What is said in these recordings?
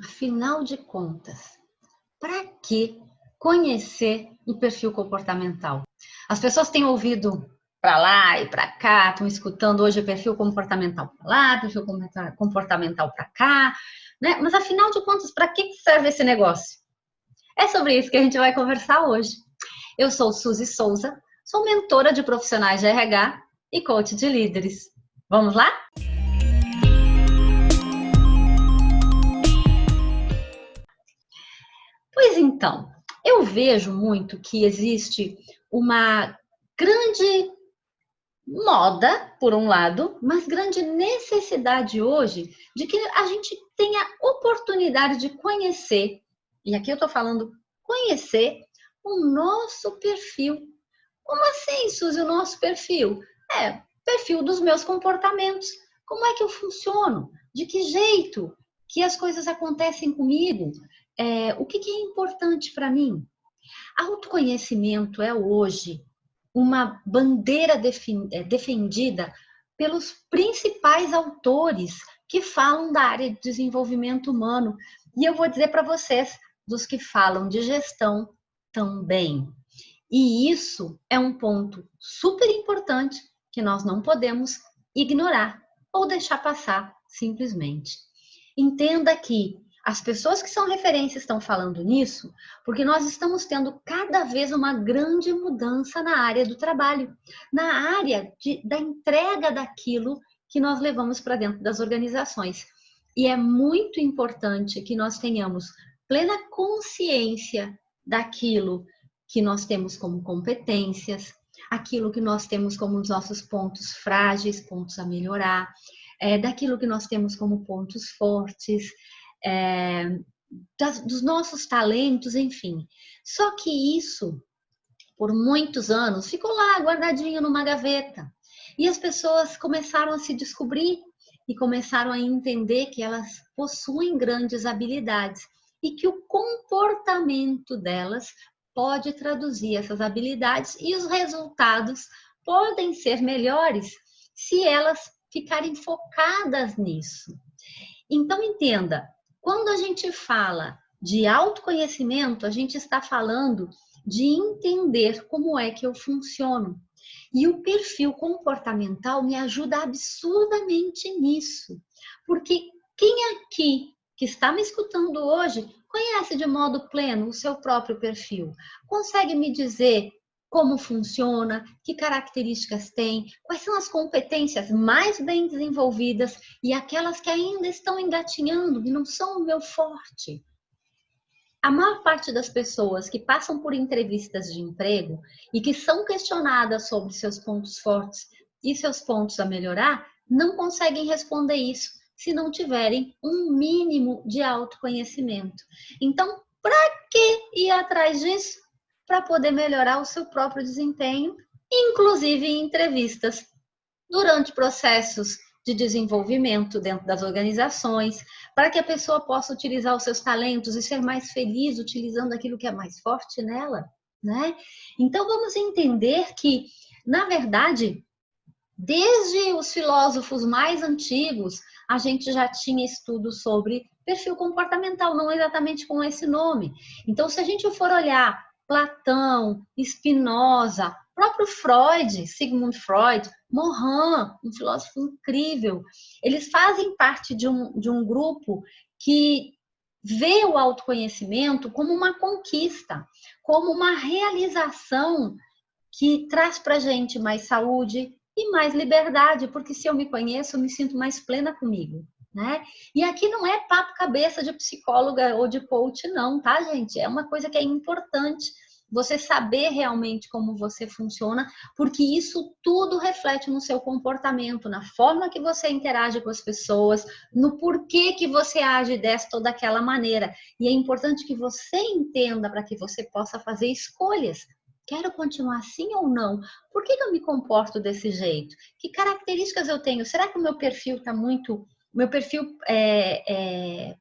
Afinal de contas, para que conhecer um perfil comportamental? As pessoas têm ouvido para lá e para cá, estão escutando hoje perfil comportamental para lá, perfil comportamental para cá, né? Mas afinal de contas, para que serve esse negócio? É sobre isso que a gente vai conversar hoje. Eu sou Suzy Souza, sou mentora de profissionais de RH e coach de líderes. Vamos lá? Pois então, eu vejo muito que existe uma grande moda, por um lado, mas grande necessidade hoje de que a gente tenha oportunidade de conhecer, e aqui eu estou falando conhecer o nosso perfil. Como assim, Suzy, o nosso perfil? Perfil dos meus comportamentos. Como é que eu funciono? De que jeito que as coisas acontecem comigo? O que é importante para mim? Autoconhecimento é hoje uma bandeira defendida pelos principais autores que falam da área de desenvolvimento humano. E eu vou dizer para vocês, dos que falam de gestão também. E isso é um ponto super importante que nós não podemos ignorar ou deixar passar simplesmente. Entenda que as pessoas que são referência estão falando nisso porque nós estamos tendo cada vez uma grande mudança na área do trabalho, na área da entrega daquilo que nós levamos para dentro das organizações. E é muito importante que nós tenhamos plena consciência daquilo que nós temos como competências, aquilo que nós temos como os nossos pontos frágeis, pontos a melhorar, daquilo que nós temos como pontos fortes, dos nossos talentos, enfim. Só que isso, por muitos anos, ficou lá guardadinho numa gaveta. E as pessoas começaram a se descobrir e começaram a entender que elas possuem grandes habilidades e que o comportamento delas pode traduzir essas habilidades e os resultados podem ser melhores se elas ficarem focadas nisso. Então, entenda, quando a gente fala de autoconhecimento, a gente está falando de entender como é que eu funciono. E o perfil comportamental me ajuda absurdamente nisso. Porque quem aqui que está me escutando hoje conhece de modo pleno o seu próprio perfil? Consegue me dizer como funciona, que características tem, quais são as competências mais bem desenvolvidas e aquelas que ainda estão engatinhando e não são o meu forte? A maior parte das pessoas que passam por entrevistas de emprego e que são questionadas sobre seus pontos fortes e seus pontos a melhorar, não conseguem responder isso se não tiverem um mínimo de autoconhecimento. Então, para que ir atrás disso? Para poder melhorar o seu próprio desempenho, inclusive em entrevistas, durante processos de desenvolvimento dentro das organizações, para que a pessoa possa utilizar os seus talentos e ser mais feliz utilizando aquilo que é mais forte nela, né? Então vamos entender que, na verdade, desde os filósofos mais antigos, a gente já tinha estudos sobre perfil comportamental, não exatamente com esse nome. Então, se a gente for olhar Platão, Spinoza, próprio Freud, Sigmund Freud, Morin, um filósofo incrível, eles fazem parte de um grupo que vê o autoconhecimento como uma conquista, como uma realização que traz para a gente mais saúde e mais liberdade, porque se eu me conheço, eu me sinto mais plena comigo, né? E aqui não é papo cabeça de psicóloga ou de coach, não, tá, gente? É uma coisa que é importante você saber realmente como você funciona, porque isso tudo reflete no seu comportamento, na forma que você interage com as pessoas, no porquê que você age desta ou daquela maneira. E é importante que você entenda para que você possa fazer escolhas. Quero continuar assim ou não? Por que eu me comporto desse jeito? Que características eu tenho? Será que o meu perfil está muito... Meu perfil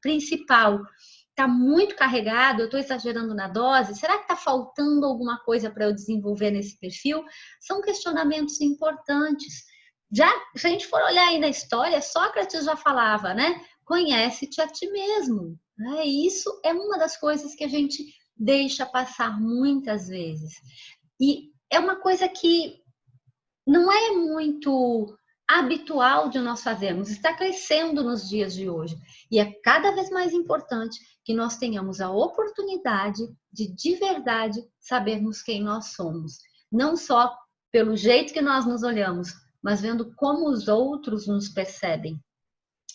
principal está muito carregado? Eu estou exagerando na dose? Será que está faltando alguma coisa para eu desenvolver nesse perfil? São questionamentos importantes. Já, se a gente for olhar aí na história, Sócrates já falava, né? conhece-te a ti mesmo. Né? E isso é uma das coisas que a gente deixa passar muitas vezes. E é uma coisa que não é muito habitual de nós fazermos, está crescendo nos dias de hoje. E é cada vez mais importante que nós tenhamos a oportunidade de verdade, sabermos quem nós somos. Não só pelo jeito que nós nos olhamos, mas vendo como os outros nos percebem.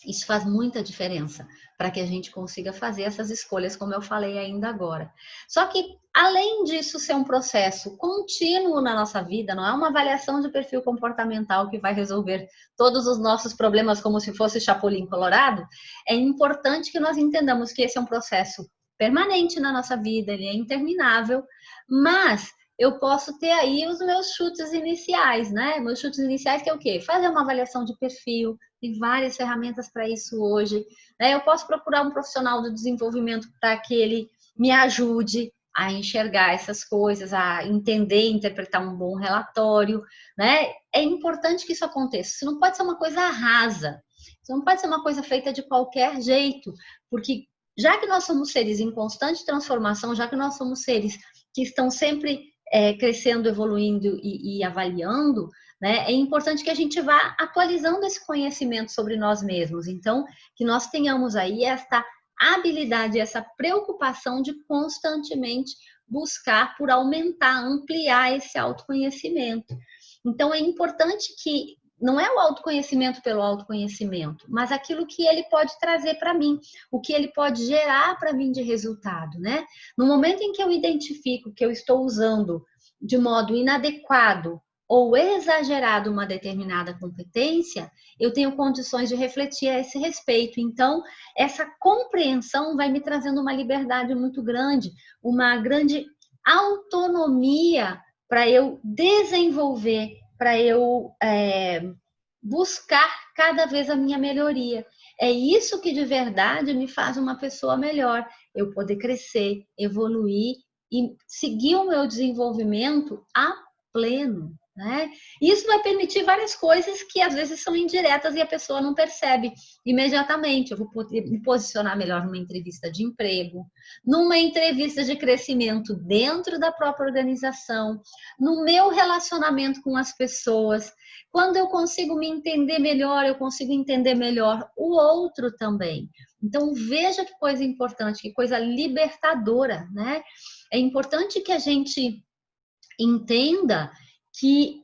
Isso faz muita diferença para que a gente consiga fazer essas escolhas, como eu falei ainda agora. Só que, além disso ser um processo contínuo na nossa vida, não é uma avaliação de perfil comportamental que vai resolver todos os nossos problemas como se fosse Chapolin Colorado, é importante que nós entendamos que esse é um processo permanente na nossa vida, ele é interminável, mas eu posso ter aí os meus chutes iniciais, né? Meus chutes iniciais que é o quê? Fazer uma avaliação de perfil, tem várias ferramentas para isso hoje. Né? Eu posso procurar um profissional do desenvolvimento para que ele me ajude a enxergar essas coisas, a entender, interpretar um bom relatório. Né? É importante que isso aconteça. Isso não pode ser uma coisa rasa. Isso não pode ser uma coisa feita de qualquer jeito, porque já que nós somos seres em constante transformação, já que nós somos seres que estão sempre crescendo, evoluindo e avaliando, né, é importante que a gente vá atualizando esse conhecimento sobre nós mesmos. Então, que nós tenhamos aí esta habilidade, essa preocupação de constantemente buscar por aumentar, ampliar esse autoconhecimento. Então, é importante que não é o autoconhecimento pelo autoconhecimento, mas aquilo que ele pode trazer para mim, o que ele pode gerar para mim de resultado, né? No momento em que eu identifico que eu estou usando de modo inadequado ou exagerado uma determinada competência, eu tenho condições de refletir a esse respeito. Então, essa compreensão vai me trazendo uma liberdade muito grande, uma grande autonomia para eu desenvolver, para eu buscar cada vez a minha melhoria. É isso que de verdade me faz uma pessoa melhor, eu poder crescer, evoluir e seguir o meu desenvolvimento a pleno. Né? Isso vai permitir várias coisas que às vezes são indiretas e a pessoa não percebe imediatamente. Eu vou poder me posicionar melhor numa entrevista de emprego, numa entrevista de crescimento dentro da própria organização, no meu relacionamento com as pessoas. Quando eu consigo me entender melhor, eu consigo entender melhor o outro também. Então veja que coisa importante, que coisa libertadora, né? É importante que a gente entenda que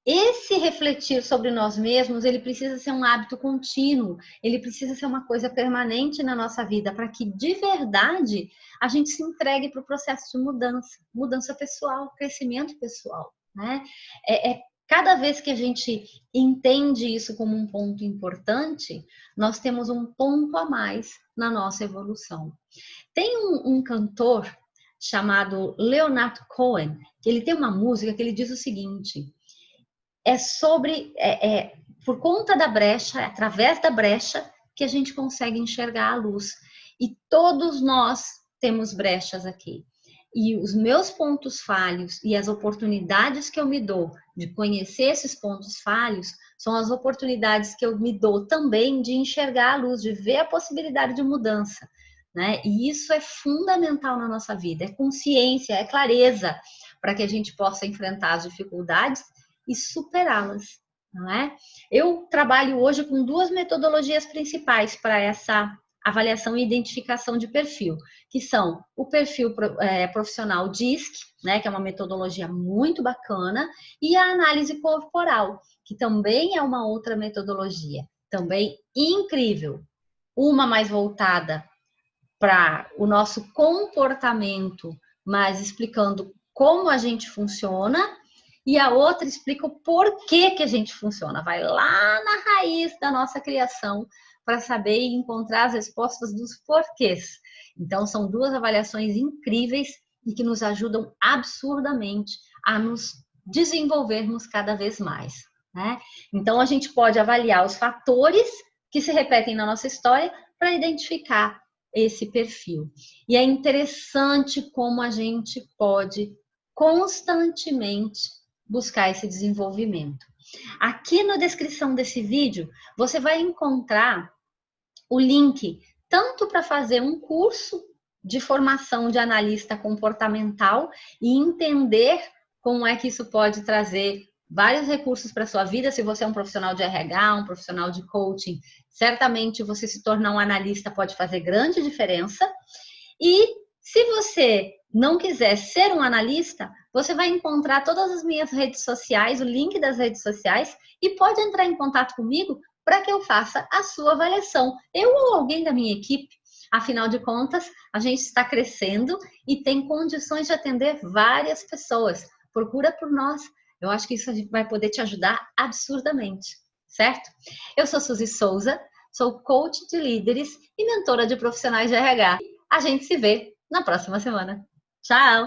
esse refletir sobre nós mesmos, ele precisa ser um hábito contínuo, ele precisa ser uma coisa permanente na nossa vida, para que de verdade a gente se entregue para o processo de mudança pessoal, crescimento pessoal, né? Cada vez que a gente entende isso como um ponto importante, nós temos um ponto a mais na nossa evolução. Tem um cantor chamado Leonard Cohen, que ele tem uma música que ele diz o seguinte: é sobre, por conta da brecha, através da brecha, que a gente consegue enxergar a luz. E todos nós temos brechas aqui. E os meus pontos falhos e as oportunidades que eu me dou de conhecer esses pontos falhos são as oportunidades que eu me dou também de enxergar a luz, de ver a possibilidade de mudança. Né? E isso é fundamental na nossa vida, é consciência, é clareza, para que a gente possa enfrentar as dificuldades e superá-las, não é? Eu trabalho hoje com duas metodologias principais para essa avaliação e identificação de perfil, que são o perfil profissional DISC, né, que é uma metodologia muito bacana, e a análise corporal, que também é uma outra metodologia, também incrível. Uma mais voltada para o nosso comportamento, mas explicando como a gente funciona, e a outra explica o porquê que a gente funciona. Vai lá na raiz da nossa criação para saber e encontrar as respostas dos porquês. Então, são duas avaliações incríveis e que nos ajudam absurdamente a nos desenvolvermos cada vez mais. Né? Então, a gente pode avaliar os fatores que se repetem na nossa história para identificar esse perfil. E é interessante como a gente pode constantemente buscar esse desenvolvimento. Aqui na descrição desse vídeo, você vai encontrar o link tanto para fazer um curso de formação de analista comportamental e entender como é que isso pode trazer vários recursos para a sua vida. Se você é um profissional de RH, um profissional de coaching, certamente você se tornar um analista pode fazer grande diferença. E se você não quiser ser um analista, você vai encontrar todas as minhas redes sociais, o link das redes sociais, e pode entrar em contato comigo para que eu faça a sua avaliação. Eu ou alguém da minha equipe. Afinal de contas, a gente está crescendo e tem condições de atender várias pessoas. Procura por nós. Eu acho que isso vai poder te ajudar absurdamente, certo? Eu sou Suzy Souza, sou coach de líderes e mentora de profissionais de RH. A gente se vê na próxima semana. Tchau!